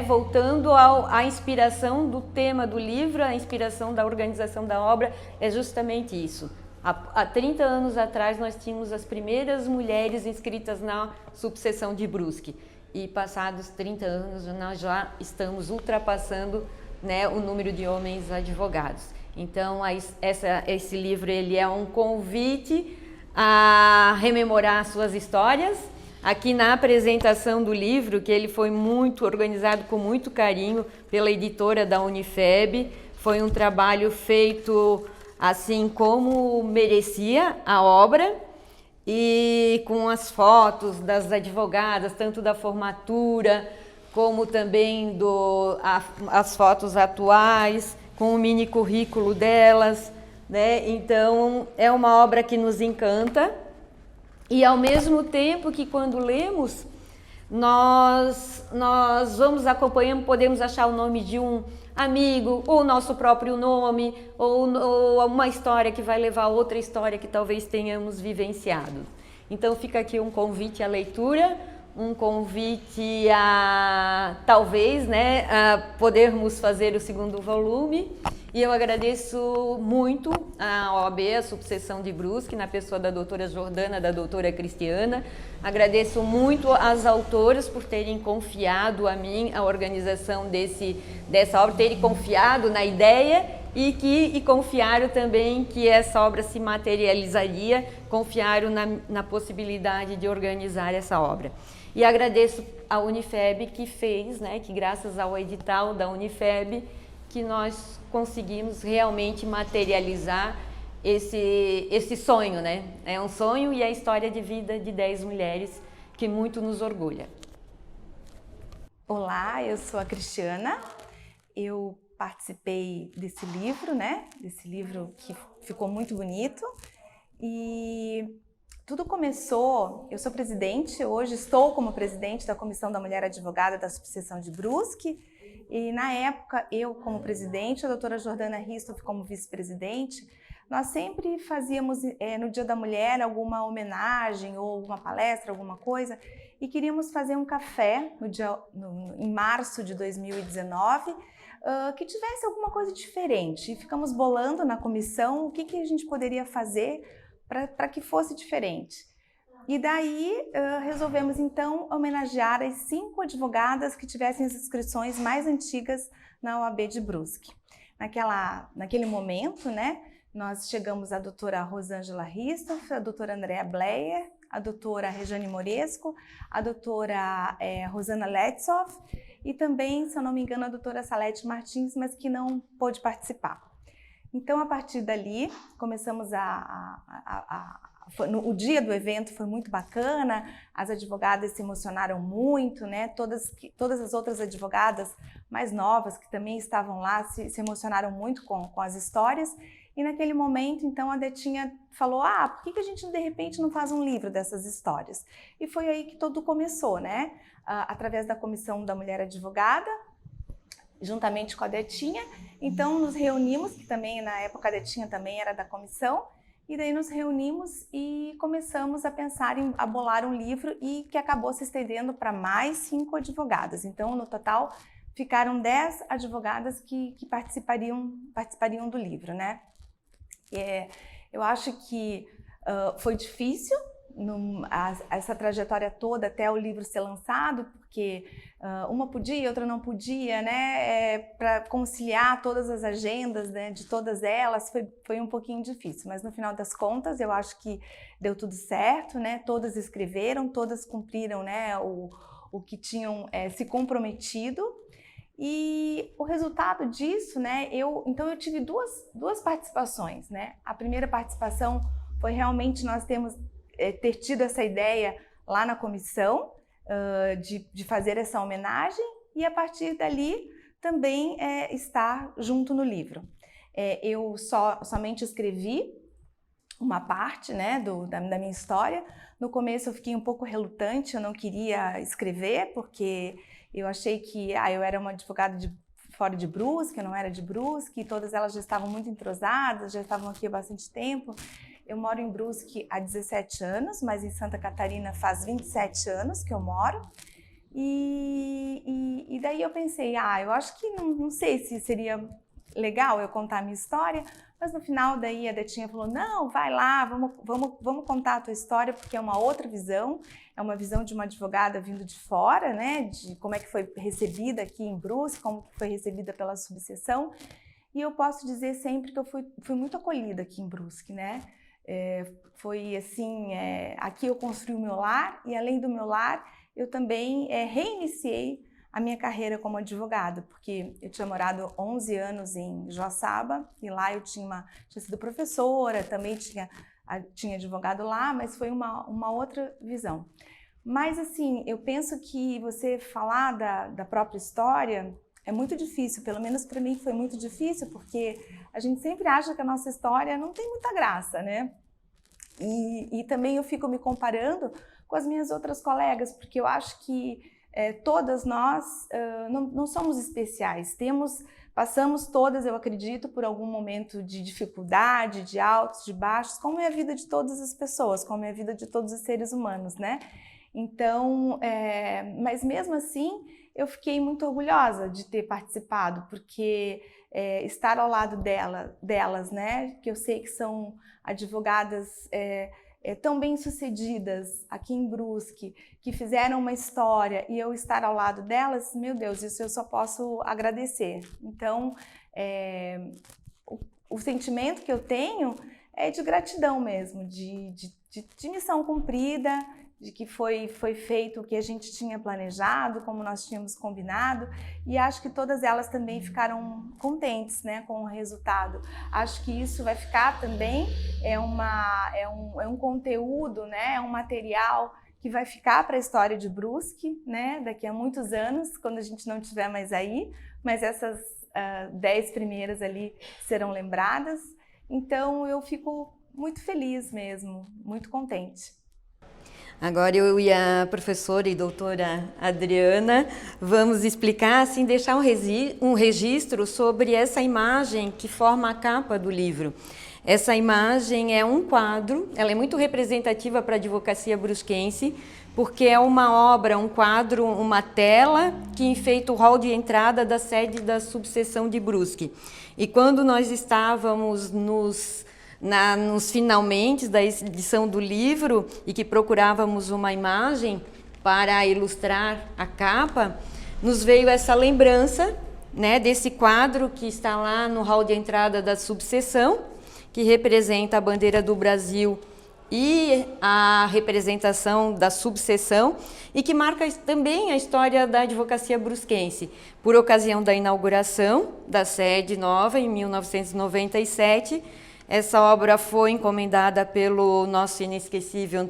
voltando à inspiração do tema do livro, a inspiração da organização da obra é justamente isso. Há 30 anos atrás nós tínhamos as primeiras mulheres inscritas na subseção de Brusque e passados 30 anos nós já estamos ultrapassando, né, o número de homens advogados. Então esse livro ele é um convite a rememorar suas histórias. Aqui na apresentação do livro, que ele foi muito organizado com muito carinho pela editora da Unifeb, foi um trabalho feito assim como merecia a obra e com as fotos das advogadas, tanto da formatura como também as fotos atuais, com o mini currículo delas, né? Então é uma obra que nos encanta e ao mesmo tempo que quando lemos nós vamos acompanhando, podemos achar o nome de um amigo, ou o nosso próprio nome, ou uma história que vai levar a outra história que talvez tenhamos vivenciado. Então fica aqui um convite à leitura, um convite a talvez, né, a podermos fazer o segundo volume. E eu agradeço muito a OAB, a Subseção de Brusque, na pessoa da doutora Jordana, da doutora Cristiana. Agradeço muito às autoras por terem confiado a mim a organização dessa obra, terem confiado na ideia e confiaram também que essa obra se materializaria, confiaram na possibilidade de organizar essa obra. E agradeço à Unifeb que fez, né, que graças ao edital da Unifeb, que nós conseguimos realmente materializar esse sonho, né? É um sonho e a história de vida de 10 mulheres que muito nos orgulha. Olá, eu sou a Cristiana, eu participei desse livro, né? Desse livro que ficou muito bonito e tudo começou, eu sou presidente, hoje estou como presidente da Comissão da Mulher Advogada da Subseção de Brusque. E na época, eu como presidente, a doutora Jordana Ristoff como vice-presidente, nós sempre fazíamos no Dia da Mulher alguma homenagem ou alguma palestra, alguma coisa, e queríamos fazer um café em março de 2019, que tivesse alguma coisa diferente. E ficamos bolando na comissão o que a gente poderia fazer para que fosse diferente. E daí resolvemos então homenagear as 5 advogadas que tivessem as inscrições mais antigas na OAB de Brusque. Naquele momento, né, nós chegamos à doutora Rosângela Ristoff, a doutora Andrea Bleyer, a doutora Rejane Moresco, a doutora Rosana Letzoff e também, se eu não me engano, a doutora Salete Martins, mas que não pôde participar. Então, a partir dali, começamos o dia do evento foi muito bacana, as advogadas se emocionaram muito, né? Todas as outras advogadas mais novas que também estavam lá se emocionaram muito com as histórias. E naquele momento, então, a Detinha falou, por que a gente de repente não faz um livro dessas histórias? E foi aí que tudo começou, né? Através da Comissão da Mulher Advogada, juntamente com a Detinha. Então, nos reunimos, que também na época a Detinha também era da comissão, e daí nos reunimos e começamos a pensar a bolar um livro e que acabou se estendendo para mais 5 advogadas. Então, no total, ficaram 10 advogadas que participariam do livro, né? Eu acho que foi difícil essa trajetória toda até o livro ser lançado, porque uma podia, outra não podia, né? Para conciliar todas as agendas, né, de todas elas foi um pouquinho difícil, mas no final das contas eu acho que deu tudo certo, né? Todas escreveram, todas cumpriram, né, o que tinham se comprometido. E o resultado disso, né, então eu tive duas participações, né? A primeira participação foi realmente nós ter tido essa ideia lá na comissão de fazer essa homenagem e a partir dali também estar junto no livro. Eu somente escrevi uma parte, né, da minha história. No começo eu fiquei um pouco relutante, eu não queria escrever porque eu achei que eu era uma advogada fora de Brusque, eu não era de Brusque, todas elas já estavam muito entrosadas, já estavam aqui há bastante tempo. Eu moro em Brusque há 17 anos, mas em Santa Catarina faz 27 anos que eu moro. E daí eu pensei, eu acho que não sei se seria legal eu contar a minha história, mas no final daí a Detinha falou, não, vai lá, vamos contar a tua história, porque é uma outra visão, é uma visão de uma advogada vindo de fora, né, de como é que foi recebida aqui em Brusque, como foi recebida pela subseção, e eu posso dizer sempre que eu fui muito acolhida aqui em Brusque, né, foi assim, aqui eu construí o meu lar, e além do meu lar, eu também reiniciei a minha carreira como advogada, porque eu tinha morado 11 anos em Joaçaba e lá eu tinha sido professora, também tinha tinha advogado lá, mas foi uma outra visão. Mas assim, eu penso que você falar da própria história é muito difícil, pelo menos para mim foi muito difícil, porque a gente sempre acha que a nossa história não tem muita graça, né? E também eu fico me comparando com as minhas outras colegas, porque eu acho que todas nós não somos especiais, passamos todas, eu acredito, por algum momento de dificuldade, de altos, de baixos, como é a vida de todas as pessoas, como é a vida de todos os seres humanos, né? Então, mas mesmo assim, eu fiquei muito orgulhosa de ter participado, porque estar ao lado delas, né, que eu sei que são advogadas tão bem-sucedidas aqui em Brusque, que fizeram uma história, e eu estar ao lado delas, meu Deus, isso eu só posso agradecer. Então, o sentimento que eu tenho é de gratidão mesmo, de missão cumprida, de que foi feito o que a gente tinha planejado, como nós tínhamos combinado, e acho que todas elas também ficaram contentes, né, com o resultado. Acho que isso vai ficar também, é um conteúdo, né, é um material que vai ficar para a história de Brusque, né, daqui a muitos anos, quando a gente não estiver mais aí, mas essas 10 primeiras ali serão lembradas. Então eu fico muito feliz mesmo, muito contente. Agora eu e a professora e doutora Adriana vamos explicar, assim, deixar um registro sobre essa imagem que forma a capa do livro. Essa imagem é um quadro, ela é muito representativa para a advocacia brusquense, porque é uma obra, um quadro, uma tela que enfeita o hall de entrada da sede da subseção de Brusque. E quando nós estávamos nos finalmente da edição do livro e que procurávamos uma imagem para ilustrar a capa, nos veio essa lembrança, né, desse quadro que está lá no hall de entrada da subseção, que representa a bandeira do Brasil e a representação da subseção, e que marca também a história da advocacia brusquense, por ocasião da inauguração da sede nova em 1997. Essa obra foi encomendada pelo nosso inesquecível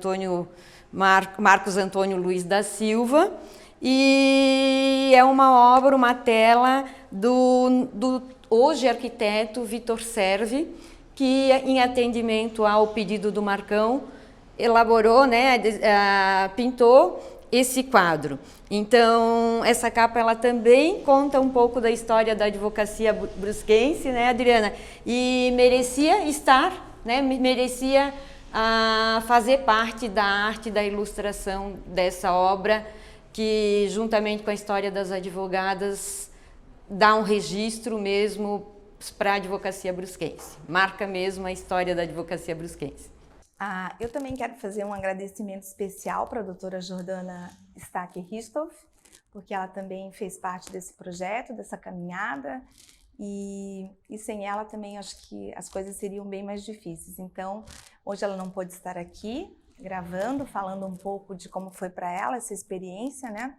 Marcos Antônio Luiz da Silva, e é uma obra, uma tela do hoje arquiteto Vitor Servi, que, em atendimento ao pedido do Marcão, elaborou, né, pintou esse quadro. Então, essa capa ela também conta um pouco da história da advocacia brusquense, né, Adriana? E merecia estar, né, merecia fazer parte da arte da ilustração dessa obra, que, juntamente com a história das advogadas, dá um registro mesmo para a advocacia brusquense. Marca mesmo a história da advocacia brusquense. Eu também quero fazer um agradecimento especial para a doutora Jordana Stacker-Ristoff, porque ela também fez parte desse projeto, dessa caminhada, e sem ela também acho que as coisas seriam bem mais difíceis. Então, hoje ela não pôde estar aqui gravando, falando um pouco de como foi para ela essa experiência, né?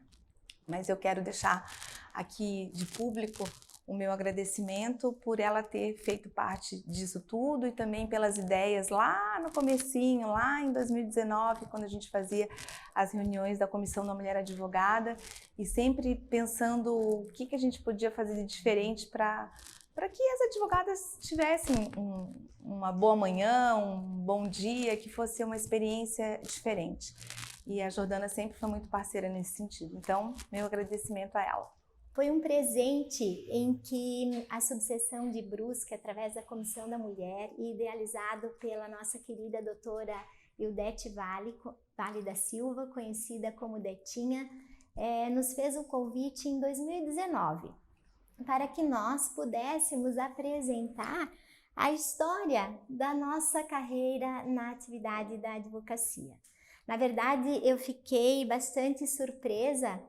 Mas eu quero deixar aqui de público o meu agradecimento por ela ter feito parte disso tudo, e também pelas ideias lá no comecinho, lá em 2019, quando a gente fazia as reuniões da Comissão da Mulher Advogada, e sempre pensando o que a gente podia fazer de diferente para que as advogadas tivessem uma boa manhã, um bom dia, que fosse uma experiência diferente. E a Jordana sempre foi muito parceira nesse sentido. Então, meu agradecimento a ela. Foi um presente em que a subseção de Brusque, através da Comissão da Mulher, e idealizado pela nossa querida doutora Ildete Vale da Silva, conhecida como Detinha, nos fez o convite em 2019, para que nós pudéssemos apresentar a história da nossa carreira na atividade da advocacia. Na verdade, eu fiquei bastante surpresa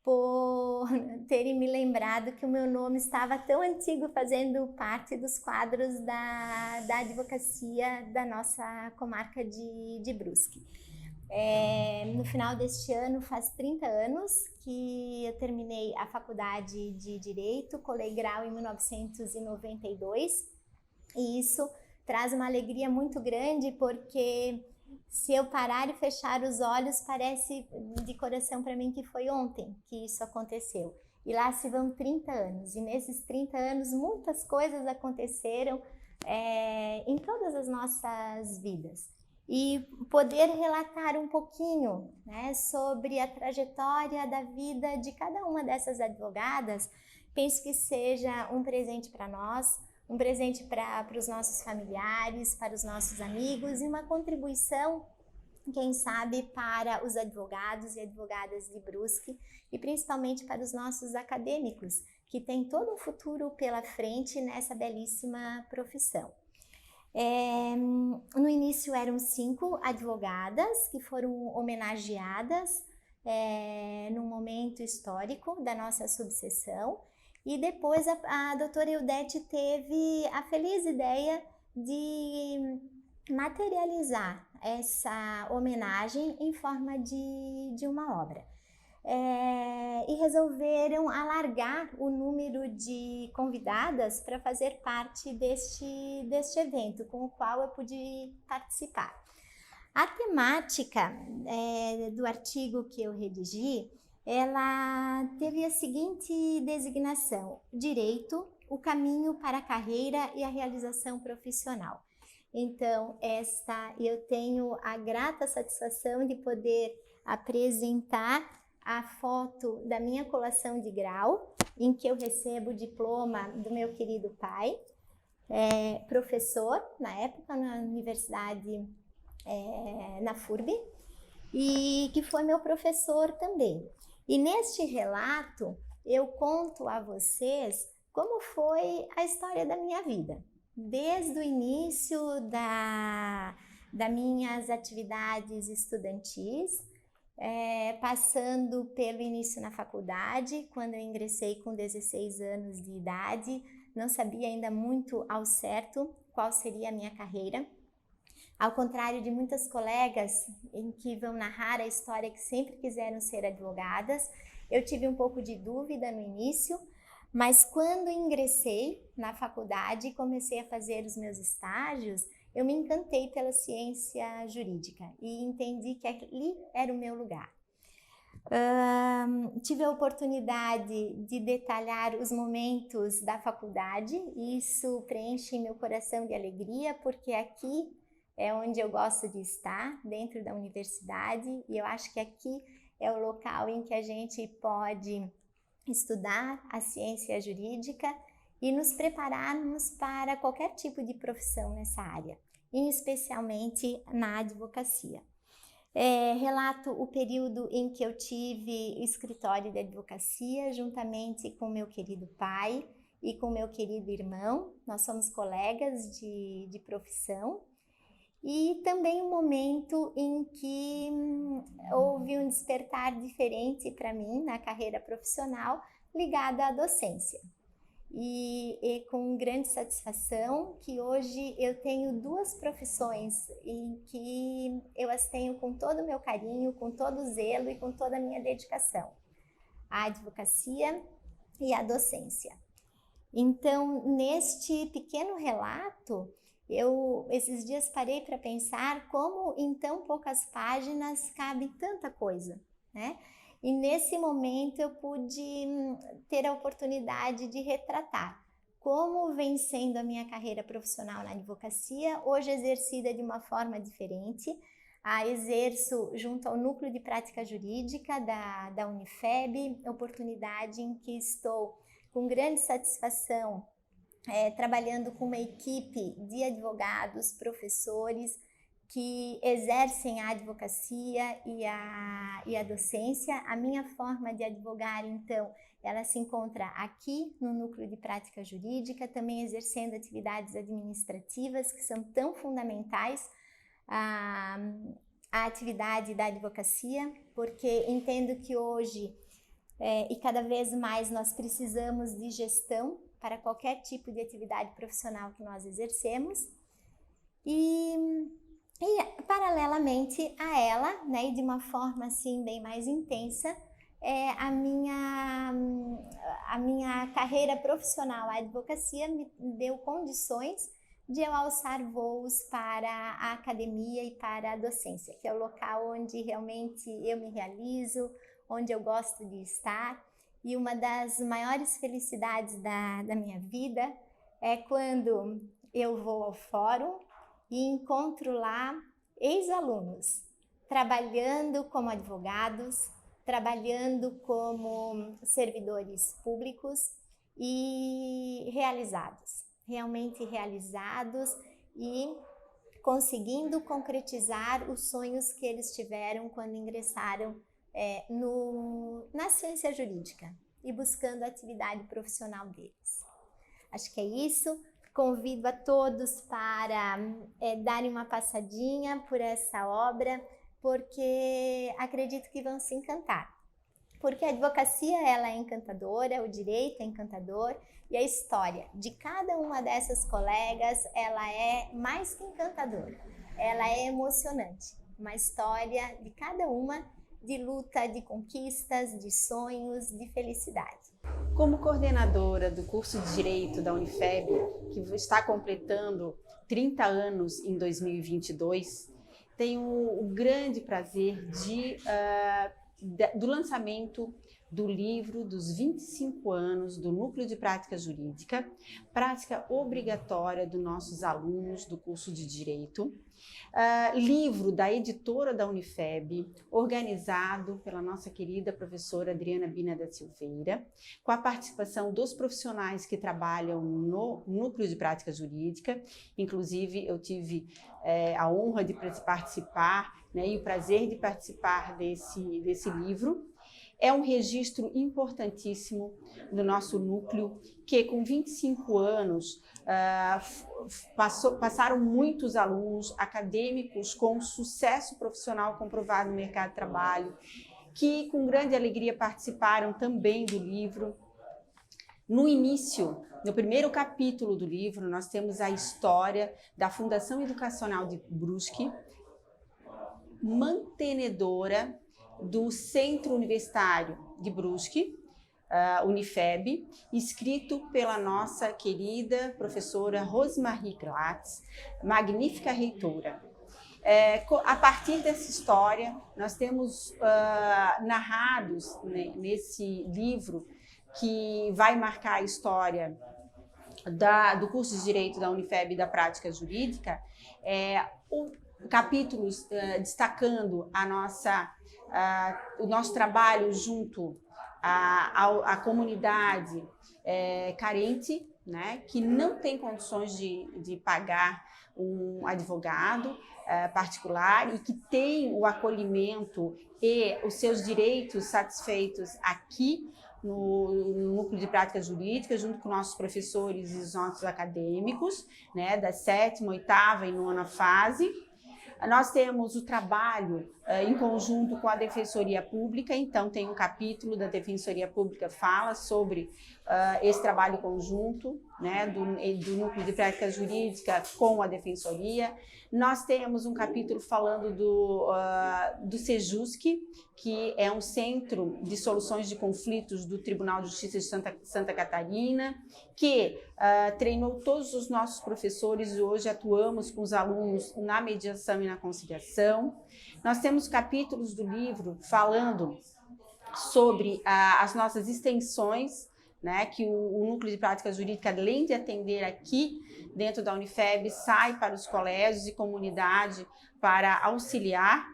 por terem me lembrado que o meu nome estava tão antigo, fazendo parte dos quadros da advocacia da nossa comarca de Brusque. No final deste ano, faz 30 anos que eu terminei a faculdade de Direito, colei grau em 1992, e isso traz uma alegria muito grande, porque se eu parar e fechar os olhos, parece de coração para mim que foi ontem que isso aconteceu. E lá se vão 30 anos, e nesses 30 anos muitas coisas aconteceram em todas as nossas vidas. E poder relatar um pouquinho, né, sobre a trajetória da vida de cada uma dessas advogadas, penso que seja um presente para nós, um presente para os nossos familiares, para os nossos amigos, e uma contribuição, quem sabe, para os advogados e advogadas de Brusque, e principalmente para os nossos acadêmicos, que têm todo um futuro pela frente nessa belíssima profissão. No início eram 5 advogadas que foram homenageadas num momento histórico da nossa subseção, e depois a doutora Eudete teve a feliz ideia de materializar essa homenagem em forma de uma obra. E resolveram alargar o número de convidadas para fazer parte deste evento, com o qual eu pude participar. A temática do artigo que eu redigi, ela teve a seguinte designação: Direito, o caminho para a carreira e a realização profissional. Então, eu tenho a grata satisfação de poder apresentar a foto da minha colação de grau, em que eu recebo o diploma do meu querido pai, professor, na época, na universidade, na FURB, e que foi meu professor também. E neste relato, eu conto a vocês como foi a história da minha vida, desde o início das minhas atividades estudantis, passando pelo início na faculdade, quando eu ingressei com 16 anos de idade, não sabia ainda muito ao certo qual seria a minha carreira. Ao contrário de muitas colegas em que vão narrar a história que sempre quiseram ser advogadas, eu tive um pouco de dúvida no início, mas quando ingressei na faculdade e comecei a fazer os meus estágios, eu me encantei pela ciência jurídica e entendi que ali era o meu lugar. Tive a oportunidade de detalhar os momentos da faculdade, e isso preenche meu coração de alegria, porque aqui é onde eu gosto de estar, dentro da universidade, e eu acho que aqui é o local em que a gente pode estudar a ciência jurídica e nos prepararmos para qualquer tipo de profissão nessa área, e especialmente na advocacia. Relato o período em que eu tive escritório de advocacia, juntamente com meu querido pai e com meu querido irmão. Nós somos colegas de profissão. E também um momento em que houve um despertar diferente para mim na carreira profissional ligada à docência. E com grande satisfação que hoje eu tenho 2 profissões em que eu as tenho com todo o meu carinho, com todo o zelo e com toda a minha dedicação: a advocacia e a docência. Então, neste pequeno relato, eu esses dias parei para pensar como em tão poucas páginas cabe tanta coisa, né? E nesse momento eu pude ter a oportunidade de retratar como vem sendo a minha carreira profissional na advocacia, hoje exercida de uma forma diferente. Exerço junto ao Núcleo de Prática Jurídica da Unifeb, oportunidade em que estou com grande satisfação trabalhando com uma equipe de advogados, professores, que exercem a advocacia e a docência. A minha forma de advogar, então, ela se encontra aqui no Núcleo de Prática Jurídica, também exercendo atividades administrativas que são tão fundamentais à atividade da advocacia, porque entendo que hoje e cada vez mais nós precisamos de gestão para qualquer tipo de atividade profissional que nós exercemos. E paralelamente a ela, né, e de uma forma assim bem mais intensa, a minha carreira profissional, a advocacia me deu condições de eu alçar voos para a academia e para a docência, que é o local onde realmente eu me realizo, onde eu gosto de estar. E uma das maiores felicidades da minha vida é quando eu vou ao fórum e encontro lá ex-alunos trabalhando como advogados, trabalhando como servidores públicos e realizados, realmente realizados e conseguindo concretizar os sonhos que eles tiveram quando ingressaram na ciência jurídica e buscando a atividade profissional deles. Acho que é isso. Convido a todos para darem uma passadinha por essa obra, porque acredito que vão se encantar. Porque a advocacia ela é encantadora, o direito é encantador e a história de cada uma dessas colegas ela é mais que encantadora, ela é emocionante. Uma história de cada uma de luta, de conquistas, de sonhos, de felicidade. Como coordenadora do curso de Direito da Unifeb, que está completando 30 anos em 2022, tenho o grande prazer do lançamento do livro dos 25 anos do Núcleo de Prática Jurídica, prática obrigatória dos nossos alunos do curso de Direito, livro da editora da Unifeb, organizado pela nossa querida professora Adriana Bina da Silveira, com a participação dos profissionais que trabalham no Núcleo de Prática Jurídica. Inclusive, eu tive a honra de participar, né, e o prazer de participar desse livro. É um registro importantíssimo do nosso núcleo, que com 25 anos passaram muitos alunos acadêmicos com sucesso profissional comprovado no mercado de trabalho, que com grande alegria participaram também do livro. No início, no primeiro capítulo do livro, nós temos a história da Fundação Educacional de Brusque, mantenedora do Centro Universitário de Brusque, Unifeb, escrito pela nossa querida professora Rosemarie Glatz, magnífica reitora. A partir dessa história, nós temos narrados, né, nesse livro, que vai marcar a história do curso de Direito da Unifeb e da Prática Jurídica, capítulos destacando o nosso trabalho junto à comunidade carente, né, que não tem condições de pagar um advogado particular e que tem o acolhimento e os seus direitos satisfeitos aqui no Núcleo de Prática Jurídica, junto com nossos professores e os nossos acadêmicos, né, da 7ª, 8ª e 9ª fase. Nós temos o trabalho em conjunto com a Defensoria Pública, então tem um capítulo da Defensoria Pública que fala sobre esse trabalho conjunto, né, do Núcleo de Prática Jurídica com a Defensoria. Nós temos um capítulo falando do Sejusc, que é um centro de soluções de conflitos do Tribunal de Justiça de Santa Catarina, que treinou todos os nossos professores e hoje atuamos com os alunos na mediação e na conciliação. Nós temos capítulos do livro falando sobre as nossas extensões, né, que o Núcleo de Prática Jurídica, além de atender aqui dentro da Unifeb, sai para os colégios e comunidade para auxiliar.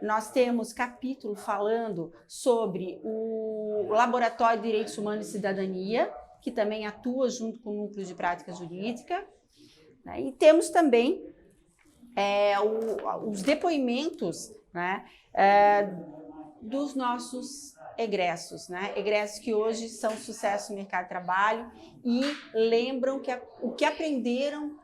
Nós temos capítulo falando sobre o Laboratório de Direitos Humanos e Cidadania, que também atua junto com o Núcleo de Prática Jurídica, né, e temos também os depoimentos, né, dos nossos egressos, né? Egressos que hoje são sucesso no mercado de trabalho e lembram o que aprenderam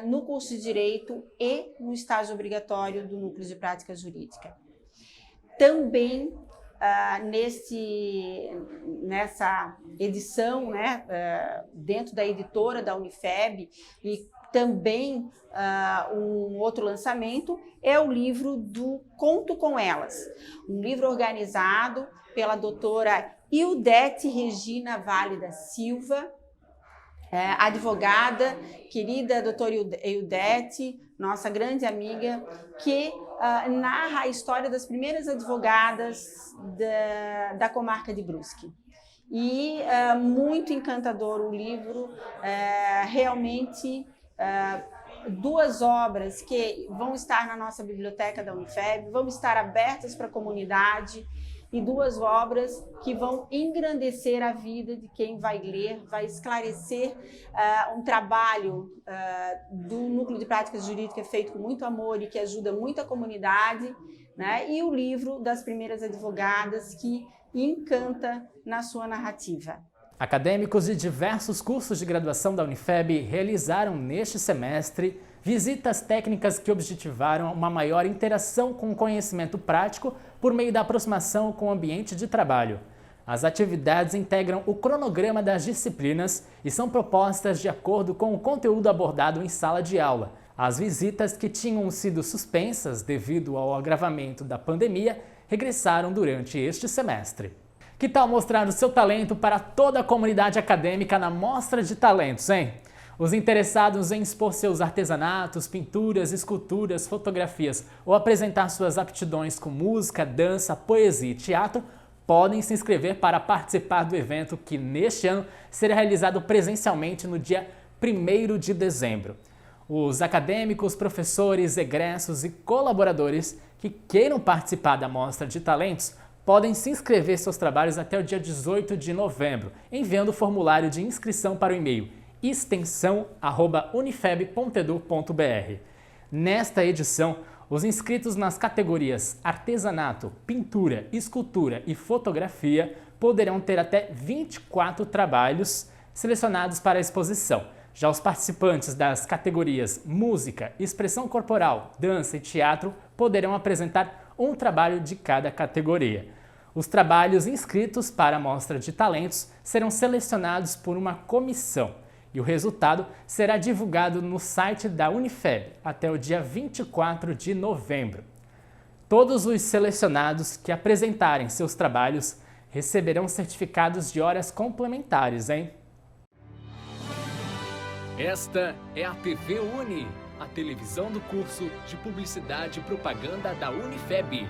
no curso de Direito e no estágio obrigatório do Núcleo de Prática Jurídica. Também nessa edição, né, dentro da editora da Unifeb, e também um outro lançamento é o livro do Conto com Elas, um livro organizado pela doutora Ildete Regina Vale da Silva, advogada, querida doutora Eudete, nossa grande amiga, que narra a história das primeiras advogadas da comarca de Brusque. E muito encantador o livro, realmente duas obras que vão estar na nossa biblioteca da Unifeb, vão estar abertas para a comunidade, e duas obras que vão engrandecer a vida de quem vai ler, vai esclarecer um trabalho do Núcleo de Práticas Jurídicas feito com muito amor e que ajuda muito a comunidade, né? E o livro das primeiras advogadas, que encanta na sua narrativa. Acadêmicos de diversos cursos de graduação da Unifeb realizaram neste semestre visitas técnicas que objetivaram uma maior interação com o conhecimento prático por meio da aproximação com o ambiente de trabalho. As atividades integram o cronograma das disciplinas e são propostas de acordo com o conteúdo abordado em sala de aula. As visitas que tinham sido suspensas devido ao agravamento da pandemia regressaram durante este semestre. Que tal mostrar o seu talento para toda a comunidade acadêmica na Mostra de Talentos, hein? Os interessados em expor seus artesanatos, pinturas, esculturas, fotografias ou apresentar suas aptidões com música, dança, poesia e teatro podem se inscrever para participar do evento que neste ano será realizado presencialmente no dia 1º de dezembro. Os acadêmicos, professores, egressos e colaboradores que queiram participar da Mostra de Talentos podem se inscrever seus trabalhos até o dia 18 de novembro, enviando o formulário de inscrição para o e-mail extensão@unifeb.edu.br. Nesta edição, os inscritos nas categorias artesanato, pintura, escultura e fotografia poderão ter até 24 trabalhos selecionados para a exposição. Já os participantes das categorias música, expressão corporal, dança e teatro poderão apresentar um trabalho de cada categoria. Os trabalhos inscritos para a Mostra de Talentos serão selecionados por uma comissão e o resultado será divulgado no site da Unifeb até o dia 24 de novembro. Todos os selecionados que apresentarem seus trabalhos receberão certificados de horas complementares, hein? Esta é a TV Uni, a televisão do curso de Publicidade e Propaganda da Unifeb.